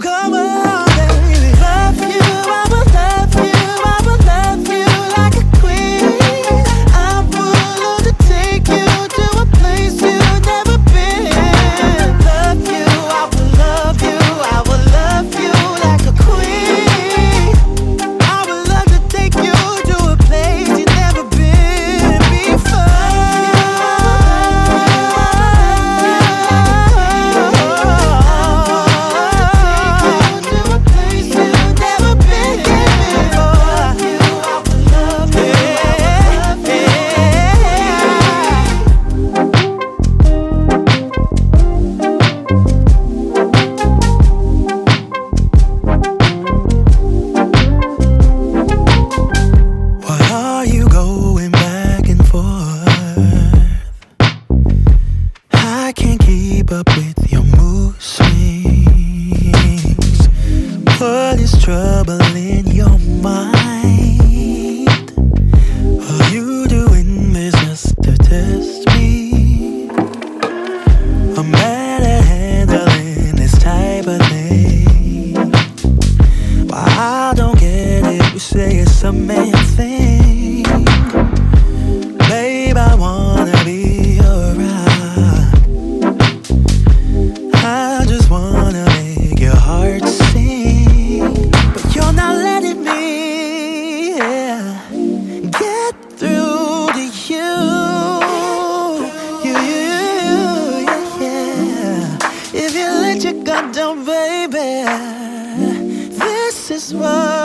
Come on, baby. Love you, I will love you, I will love you like a queen. I'm willing to take you to a place you've never been. Love you, I will love you, I will love you like a queen. I would love to take you to a place you've never been before. Why are you going back and forth? I can't keep up with your mood swings. What is troubling your mind? Are you doing this just to test me? I'm bad at handling this type of thing. Why I don't get it, you say it's a man thing. Babe, I wanna be your rock. I just wanna make your heart sing. But you're not letting me get through to you. Yeah. If you let your guard down, baby, this is what